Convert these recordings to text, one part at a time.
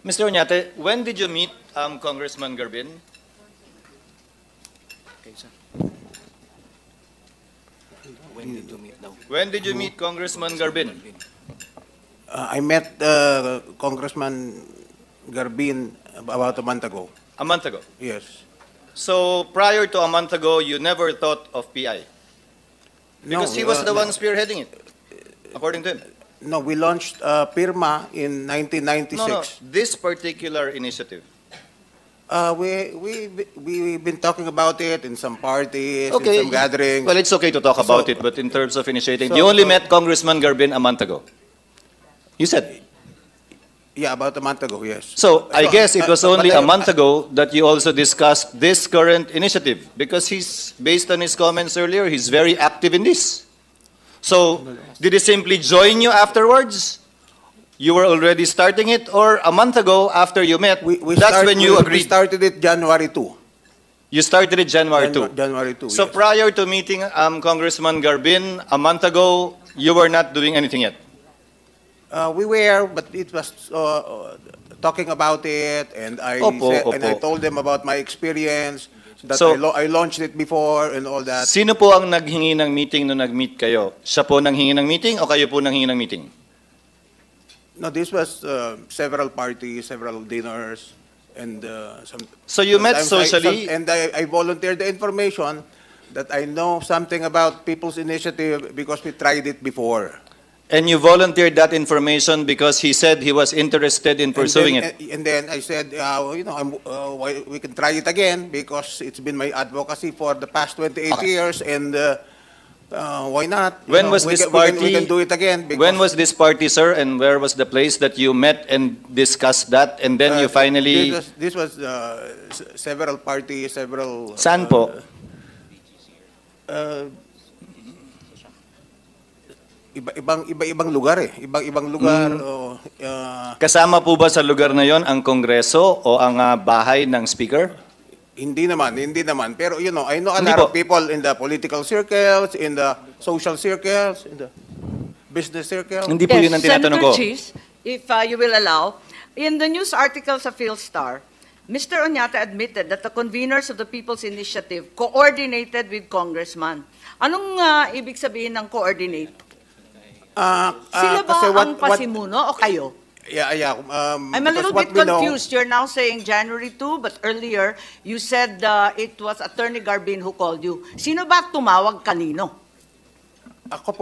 Mr. Oñate, when did you meet Congressman Garbin? Okay, sir. When did you meet now? When did you meet Congressman Garbin? I met Congressman Garbin about a month ago. A month ago. Yes. So prior to a month ago, you never thought of PI? Because he was the one spearheading it, according to him. No, we launched PIRMA in 1996. No, this particular initiative. We've been talking about it in some parties, Okay. in some gatherings. Well, it's okay to talk about it, but in terms of initiating, you only met Congressman Garbin a month ago. You said. Yeah, about a month ago, yes. So I guess it was only but a month ago that you also discussed this current initiative, because he's, based on his comments earlier, he's very active in this. So did he simply join you afterwards? You were already starting it, or a month ago after you met, that's when you We agreed? started it January 2. You started it January 2. January 2, So yes. prior to meeting Congressman Garbin a month ago, you were not doing anything yet? We were, but it was talking about it, and I I told them about my experience, that So- I launched it before and all that. Sino po ang naghingi ng meeting nung nag-meet kayo? Siya po nanghingi ng meeting o kayo po nanghingi ng meeting? No, this was several parties, several dinners, and some. So you met sometimes socially? I volunteered the information that I know something about People's Initiative because we tried it before. And you volunteered that information because he said he was interested in pursuing it? And then I said, we can try it again because it's been my advocacy for the past 28 years, and why not? When was this party? We can do it again. When was this party, sir, and where was the place that you met and discussed that, and then you finally... This was several parties, several... Saan po? Iba-ibang lugar eh. Ibang lugar. Kasama po ba sa lugar na yon ang Kongreso o ang bahay ng Speaker? Hindi naman. Pero I know a Hindi lot po. of people in the political circles, in the social circles, in the business circles. Hindi po yun ang tinatanong ko. Senator Cheese, if you will allow, in the news article sa PhilStar, Mr. Oñate admitted that the conveners of the People's Initiative coordinated with Congressman. Anong ibig sabihin ng coordinate? Sila ba kasi ang pasimuno o kayo? Yeah. I'm a little because bit what we know- confused. You're now saying January 2, but earlier you said it was Attorney Garbin who called you. Sino ba tumawag kanino? Ako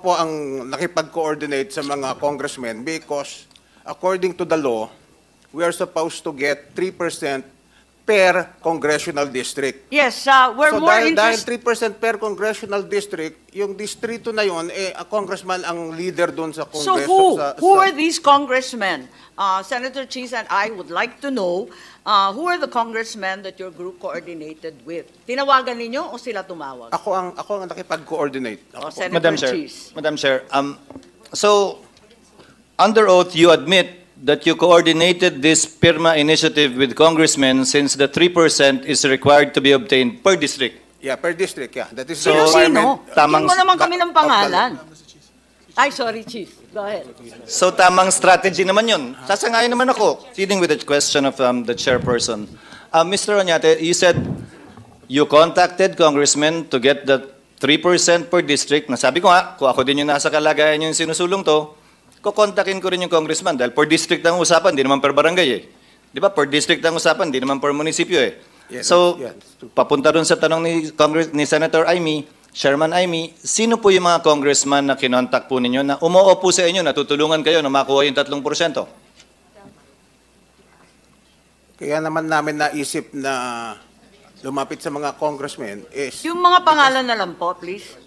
po ang nakipag-coordinate sa mga congressmen because according to the law, we are supposed to get 3% per congressional district. Yes, we're So more dahil interested. 3% per congressional district, yung distrito na yon, a congressman ang leader doon sa So Kongreso. who are these congressmen? Senator Cheese and I would like to know who are the congressmen that your group coordinated with? Tinawagan ninyo o sila tumawag? Ako ang nakipag-coordinate. Ako po. Senator Madam Chair, Cheese. Madam Chair, so under oath you admit that you coordinated this PIRMA initiative with congressmen since the 3% is required to be obtained per district. Yeah, per district, yeah. That is the Sino-sino? requirement. Tamang- Bigyan mo naman kami ng of the law. pangalan. Ay, sorry, Cheese. Go ahead. So tamang strategy naman yun. Sasangayon naman ako. Dealing with the question of the chairperson. Mr. Oñate, you said you contacted congressmen to get the 3% per district. Nasabi ko nga, kung ako din yung nasa kalagayan yung sinusulong to, kukontakin ko rin yung congressman dahil per district ang usapan, di naman per barangay eh. Di ba? Per district ang usapan, di naman per munisipyo eh. Yeah, So, yeah, that's true. papunta dun sa tanong ni Senator Amy, Chairman Amy, sino po yung mga congressman na kinontak po ninyo na umuo po sa inyo, natutulungan kayo na makuha yung 3%? Kaya naman namin naisip na lumapit sa mga congressmen is Yung mga pangalan na lang po, please.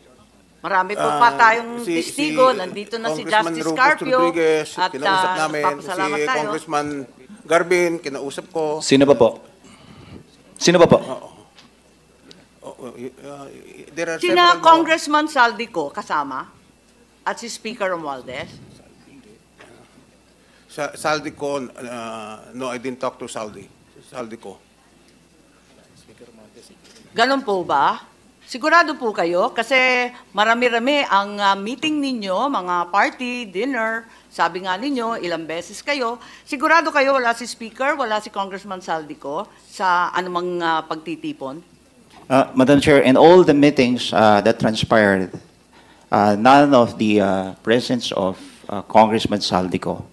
Marami po pa tayong testigo. Nandito na si Congressman Justice Rufus Carpio. Rodriguez, At kinausap namin. nagpapasalamat Si tayo. Congressman Garbin, kinausap ko. Sino ba po? Sino ba po? There are Sina several more. Congressman Saldico kasama? At si Speaker Romualdez? Saldico, no, I didn't talk to Saldico. Ganun po ba? Sigurado po kayo? Kasi marami-rami ang meeting ninyo, mga party, dinner, Sabi nga ninyo, ilang beses kayo. Sigurado kayo wala si Speaker, wala si Congressman Saldico sa anumang pagtitipon? Madam Chair, in all the meetings that transpired, none of the presence of Congressman Saldico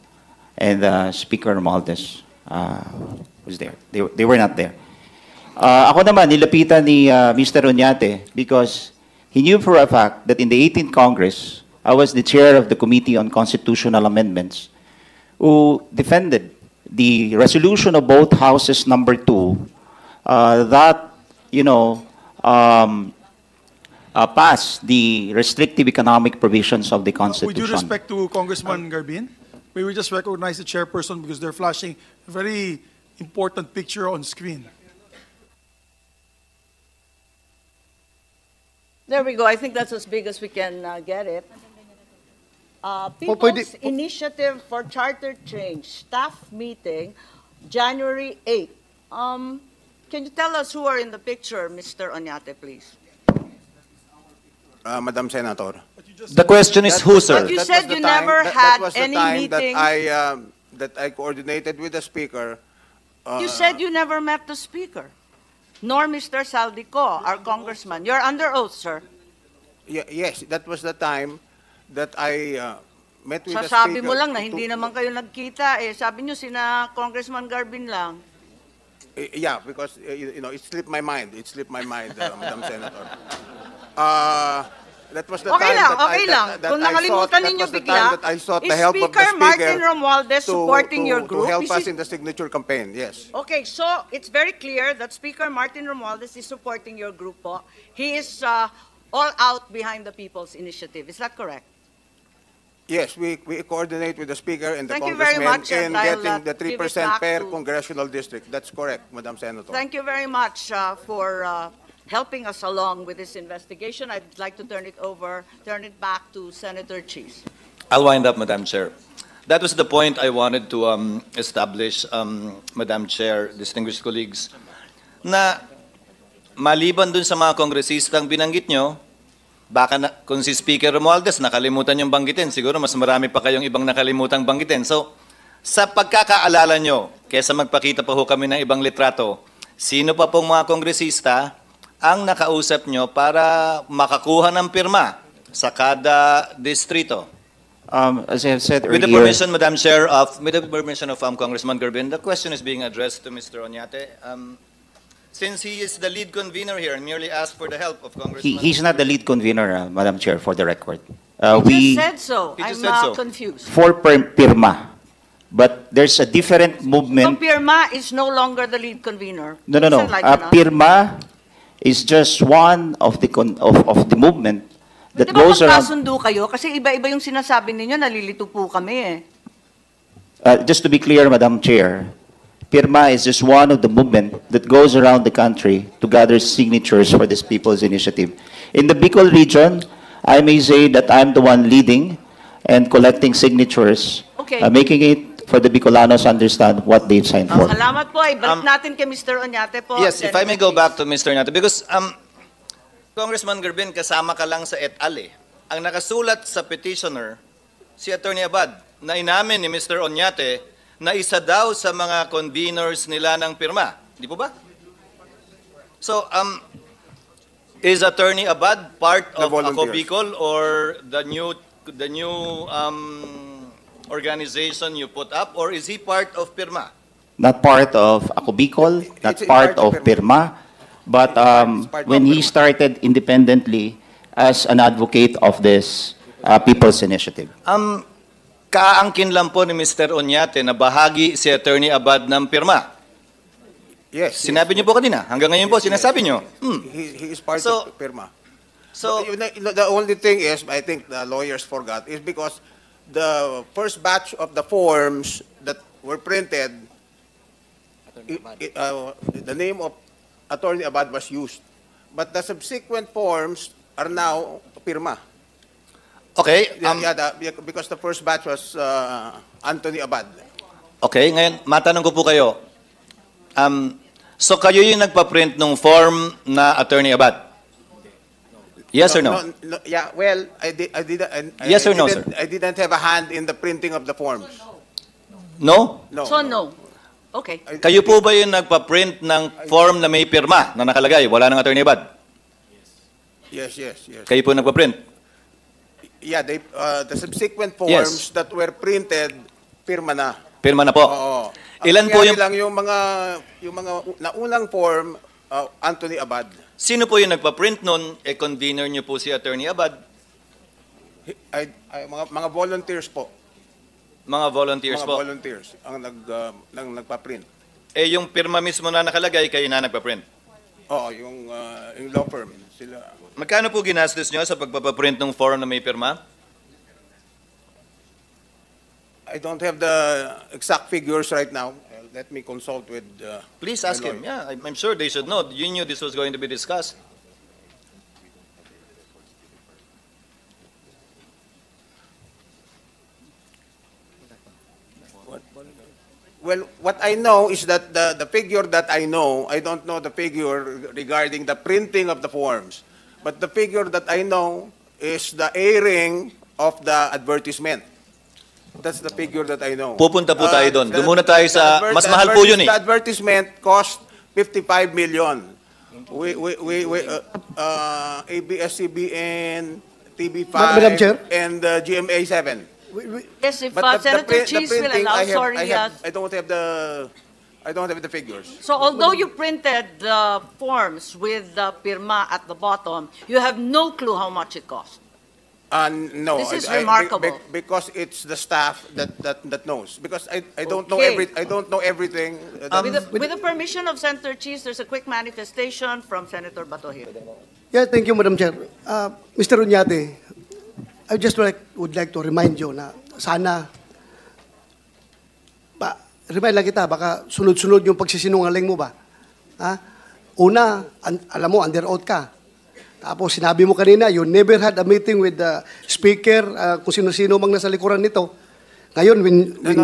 and Speaker Romualdez was there. They were not there. Ako naman, nilapitan ni Mr. Oñate because he knew for a fact that in the 18th Congress, I was the chair of the Committee on Constitutional Amendments who defended the resolution of both houses number 2 that, passed the restrictive economic provisions of the With Constitution. due respect to Congressman Garbin, may we just recognize the chairperson because they're flashing a very important picture on screen. There we go. I think that's as big as we can get it. People's Initiative for Charter Change, staff meeting, January 8. Can you tell us who are in the picture, Mr. Oñate, please? Madam Senator. The question is who, sir? But you That said was the you time- never that had was the any time meeting. that I coordinated with the Speaker. You said you never met the Speaker, nor Mr. Saldico, our congressman. You're under oath, sir. Yes, that was the time that I met with the Speaker. Sasabi mo lang na to- hindi naman kayo nagkita eh. Sabi nyo sina Congressman Garbin lang. Yeah, because it slipped my mind. It slipped my mind, Madam Senator. That was the Okay time lang, that okay I, lang. that, that Kung I sought, nakalimutan that ninyo was the bigla, time that I sought the is help of the Speaker Speaker Martin Romualdez supporting your group? to help Is us it- in the signature campaign. Yes. Okay, so it's very clear that Speaker Martin Romualdez is supporting your group po. He is all out behind the People's Initiative. Is that correct? Yes, we coordinate with the Speaker and the Thank you very Congressman much, in and I'll, getting the give it 3% back per to- congressional district. That's correct, Madam Senator. Thank you very much for helping us along with this investigation. I'd like to turn it back to Senator Cheese. I'll wind up, Madam Chair. That was the point I wanted to establish, Madam Chair, distinguished colleagues, na maliban dun sa mga kongresistang binanggit nyo, baka kung si Speaker Romualdez nakalimutan yung banggitin, siguro mas marami pa kayong ibang nakalimutang banggitin. So, sa pagkakaalala nyo, kesa magpakita pa ho kami ng ibang litrato, sino pa pong mga kongresista ang nakausap nyo para makakuha ng pirma sa kada distrito? As I have said With the earlier, permission, Madam Chair, with the permission of Congressman Garbin, the question is being addressed to Mr. Oñate. Since he is the lead convener here and merely asked for the help of Congressman... he's not the lead convener, Madam Chair, for the record. He just said so. He I'm just said so. confused. For Pirma, but there's a different So movement. Pirma is no longer the lead convener. No. Please enlighten us. Pirma is just one of the of the movement that Di ba goes around. magkasundo kayo? Kasi iba-iba yung sinasabi ninyo, nalilito po kami eh. Just to be clear, Madam Chair, Pirma is just one of the movement that goes around the country to gather signatures for this People's Initiative. In the Bicol region, I may say that I'm the one leading and collecting signatures, Okay. making it for the Bicolanos understand what they've signed for. Salamat po. Ibalik natin kay Mr. Oñate po. Yes, if I may go Senator back to Mr. Oñate, because Congressman Garbin, kasama ka lang sa et al. Ang nakasulat sa petitioner, si Attorney Abad, na inamin ni Mr. Oñate na isa daw sa mga conveners nila ng pirma. Di po ba? So, is Attorney Abad part The of Ako volunteers. Bicol or the new organization you put up, or is he part of pirma? Not part of Ako Bicol, not It's part part of of Pirma, but It's part when of he Pirma. started independently as an advocate of this People's Initiative. Kaangkin lang po ni Mr. Oñate na bahagi si Attorney Abad ng pirma. Yes. Sinabi niyo po kanina. Hanggang ngayon po, sinasabi niyo. He is part So- of Pirma. So, The only thing is, I think the lawyers forgot, is because the first batch of the forms that were printed, the name of Attorney Abad was used. But the subsequent forms are now Pirma. okay. Because the first batch was Anthony Abad. Okay, ngayon, matanong ko po kayo. So kayo yung nagpa-print ng form na Attorney Abad? Yes or no? Yeah, well, Yes or no, sir? I didn't have a hand in the printing of the forms. No? No. So no. Okay. Kayo po ba yung nagpa-print ng form na may pirma na nakalagay? Wala nang Attorney Abad. Yes. Kayo po nagpa-print. Yeah, the subsequent Yes. forms that were printed, pirma na. Pirma na po. Oo. Ilan Ang po nangyari yung... lang yung mga naunang form, Anthony Abad. Sino po yung nagpa-print nun? Convener niyo po si Attorney Abad. Mga volunteers po. Mga volunteers Mga po. volunteers ang nagpa-print. Yung pirma mismo na nakalagay, kayo na nagpa-print. Oo, yung law firm. Sila. Magkano po ginastos niyo sa pagpapaprint ng form na may pirma? I don't have the exact figures right now. Let me consult with... Please ask him. Yeah, I'm sure they should know. You knew this was going to be discussed. Well, what I know is that the figure that I know, I don't know the figure regarding the printing of the forms. But the figure that I know is the airing of the advertisement. That's the figure that I know. Pupunta po tayo doon. The- Doon muna tayo sa... the Mas mahal po yun eh. The advertisement cost 55 million. ABS-CBN, TV5, Madam Chair? and GMA 7. Yes, if But Senator Cheese will printing, allow, I don't have the figures. So although you printed the forms with the pirma at the bottom, you have no clue how much it cost. No, This is remarkable. because it's the staff that knows. Because I don't know Okay. I don't know everything. With the permission of Senator Cheese, there's a quick manifestation from Senator Batohir. Yeah, thank you, Madam Chair. Mr. Uñate, I just would like to remind you na sana, remind lang kita, baka sunod-sunod yung pagsisinungaling mo ba? Ha? Una, alam mo, under oath ka. Tapos sinabi mo kanina, you never had a meeting with the speaker, kung sino-sino mang nasa likuran nito. Ngayon, when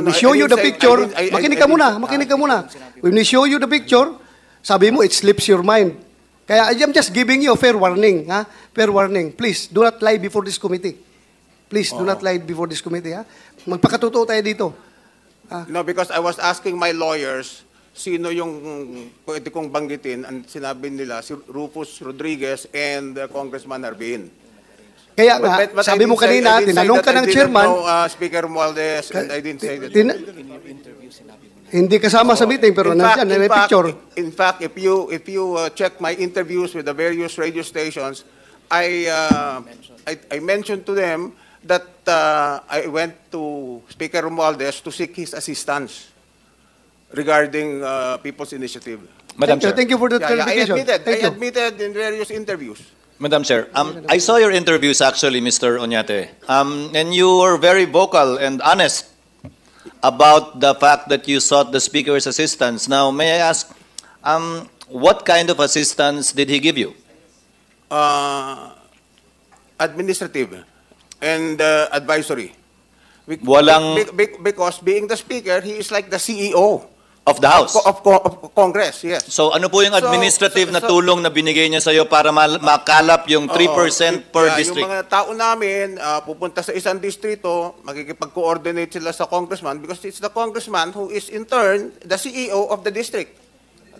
we show you the picture, makinig ka muna. When we show you the picture, sabi mo, it slips your mind. Kaya I'm just giving you a fair warning. Ha? Fair warning. Please, do not lie before this committee. Please, do not lie before this committee. Ha? Magpakatotoo tayo dito. No, because I was asking my lawyers sino yung pwede kong banggitin. Ang sinabi nila, si Rufus Rodriguez and Congressman Harbin. Kaya nga, But sabi mo kanina, tinanong ka ng chairman, Speaker Romualdez, and I didn't say that. hindi kasama sa meeting, pero nandiyan, may picture. In fact, if you check my interviews with the various radio stations, I mentioned to them that I went to Speaker Romualdez to seek his assistance regarding People's Initiative. Madam Chair. Thank you for that clarification. I admitted in various interviews. Madam Chair, I saw your interviews actually, Mr. Oñate, and you were very vocal and honest about the fact that you sought the Speaker's assistance. Now, may I ask, what kind of assistance did he give you? Administrative and advisory. Because being the Speaker, he is like the CEO Of the House? of Congress, yes. So ano po yung administrative na tulong na binigay niya sa iyo para makalap yung 3% per district? Yung mga tao namin, pupunta sa isang distrito, makikipag-coordinate sila sa congressman because it's the congressman who is in turn the CEO of the district.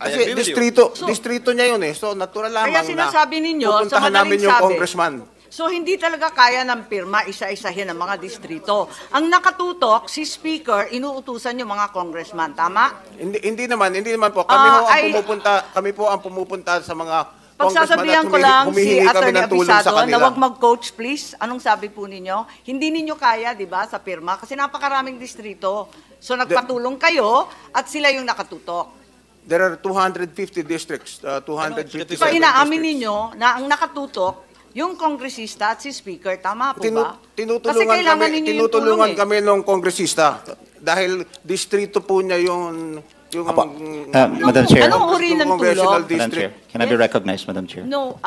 I Kasi agree with you. distrito niya yun eh. So natural lamang Kaya sinasabi ninyo, sa pupuntahan madaling namin yung sabi, congressman. So hindi talaga kaya ng pirma isa-isahin ang mga distrito. Ang nakatutok, si Speaker, inuutusan yung mga congressman. Tama? Hindi naman po. Kami po ang pumupunta sa mga Pagsasabihan ko congressman lang at si humihingi kami Attorney ng tulong sa Abisado na kanila. wag mag-coach please. Anong sabi po ninyo? Hindi ninyo kaya, di ba, sa pirma? Kasi napakaraming distrito. So nagpatulong kayo at sila yung nakatutok. There are 250 districts, 250 So inaamin ninyo na ang nakatutok, yung kongresista at si Speaker, tama po ba? Kasi kailangan ninyo yung tulong tinutulungan kami ng kongresista dahil distrito po niya yung Apo. Madam Chair. Anong uri ng congressional tulong? Madam Chair, district. can I be recognized, Madam Chair? No,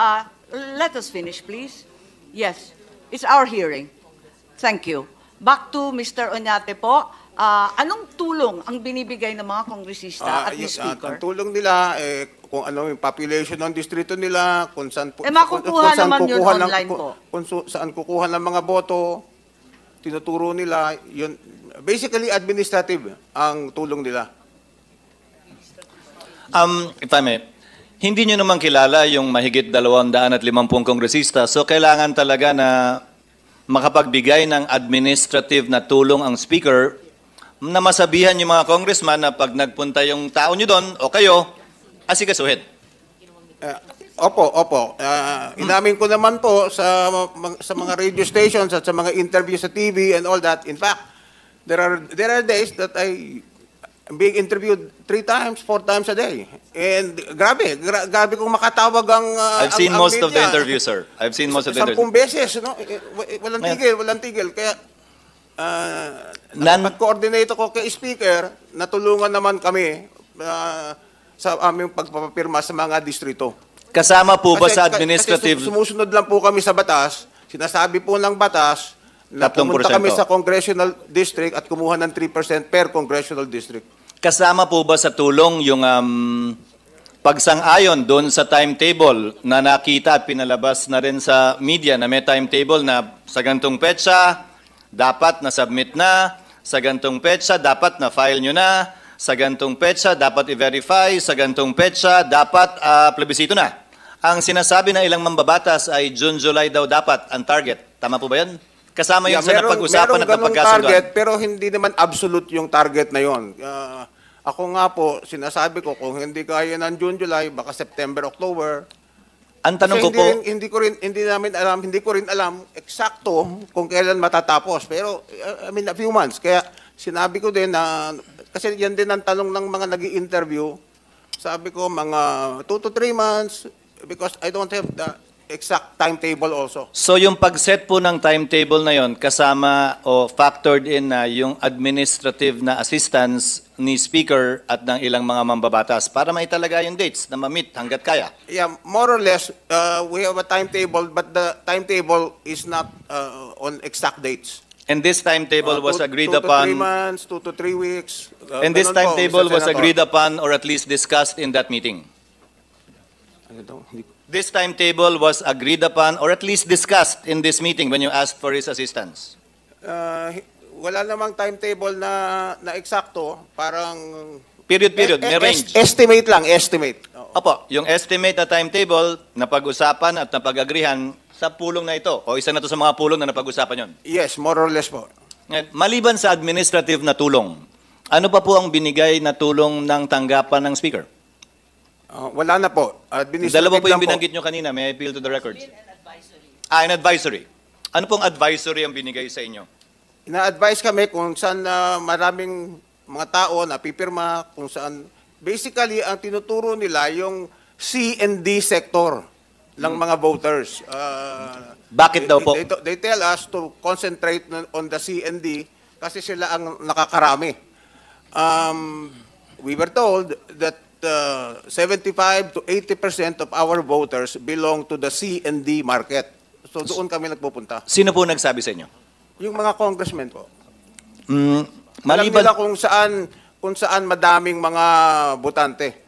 let us finish, please. Yes, it's our hearing. Thank you. Back to Mr. Oñate po. anong tulong ang binibigay ng mga kongresista at ni Speaker? Ang tulong nila, kung ano yung population ng distrito nila, kung saan makukuha naman yun online po. Kung saan kukuha ng mga boto, tinuturo nila, yun, basically administrative ang tulong nila. If I may, hindi nyo naman kilala yung mahigit 250 kongresista, so kailangan talaga na makapagbigay ng administrative na tulong ang Speaker na masabihan yung mga congressman na pag nagpunta yung tao nyo doon o kayo, asikasuhin. Opo. Inamin ko naman po sa mga radio stations at sa mga interviews sa TV and all that. In fact, there are days that I'm being interviewed 3 times, 4 times a day. And grabe kung makatawag ang I've seen ang most of the media. interviews, sir. I've seen most of the 10 interviews. beses, no? Walang tigil. Kaya nakapag-coordinate ako kay Speaker, natulungan naman kami sa aming pagpapapirma sa mga distrito. Kasama po ba sa Kasi administrative? sumusunod lang po kami sa batas. Sinasabi po ng batas na 3%. pumunta kami sa congressional district at kumuha ng 3% per congressional district. Kasama po ba sa tulong yung pagsang-ayon doon sa timetable na nakita at pinalabas na rin sa media na may timetable na sa gantong petsa, dapat na-submit na, sa gantong petsa, dapat na-file nyo na, sa gantong petsa, dapat i-verify, sa gantong petsa, dapat plebisito na. Ang sinasabi ng ilang mambabatas ay June, July daw dapat ang target. Tama po ba yan? Kasama yun sa napag-usapan at ganung napagkasunduan. target, pero hindi naman absolute yung target na yon. Ako nga po, sinasabi ko, kung hindi kaya ng June, July, baka September, October. Ang tanong ko Kasi po, hindi ko rin alam eksakto kung kailan matatapos. Pero, a few months. Kaya sinabi ko din na, kasi yan din ang tanong ng mga nag-i-interview. Sabi ko, mga 2 to 3 months, because I don't have the exact timetable also. so yung pag-set po ng timetable na yon kasama o factored in na yung administrative na assistance ni Speaker at ng ilang mga mambabatas para maitalaga yung dates na ma-meet hanggat kaya. Yeah, more or less, we have a timetable, but the timetable is not on exact dates. And this timetable was agreed 2 to 3 upon, months, 2 to 3 weeks. and this Ganun po, timetable Mr. was Senator. agreed upon or at least discussed in that meeting. Ano daw? Hindi ko- This timetable was agreed upon or at least discussed in this meeting when you asked for his assistance. Wala namang timetable na eksakto, parang Period, may range. Estimate lang, estimate. Oo. Opo, yung estimate na timetable na pag-usapan at napag-agrihan sa pulong na ito o isa na to sa mga pulong na napag-usapan yon. Yes, more or less po. Maliban sa administrative na tulong, ano pa po ang binigay na tulong ng tanggapan ng Speaker? Wala na po. Administrative Dalawa po yung lang binanggit nyo kanina. May I appeal to the records? An advisory. Ano pong advisory ang binigay sa inyo? Ina-advise kami kung saan maraming mga tao na pipirma, kung saan basically ang tinuturo nila yung C&D sector ng mga voters. Bakit daw po? They tell us to concentrate on the C&D kasi sila ang nakakarami. We were told that 75 to 80% of our voters belong to the C&D market. So doon kami nagpupunta. Sino po nagsabi sa inyo? Yung mga congressmen po. Mm, Alam maliban, nila kung saan madaming mga botante.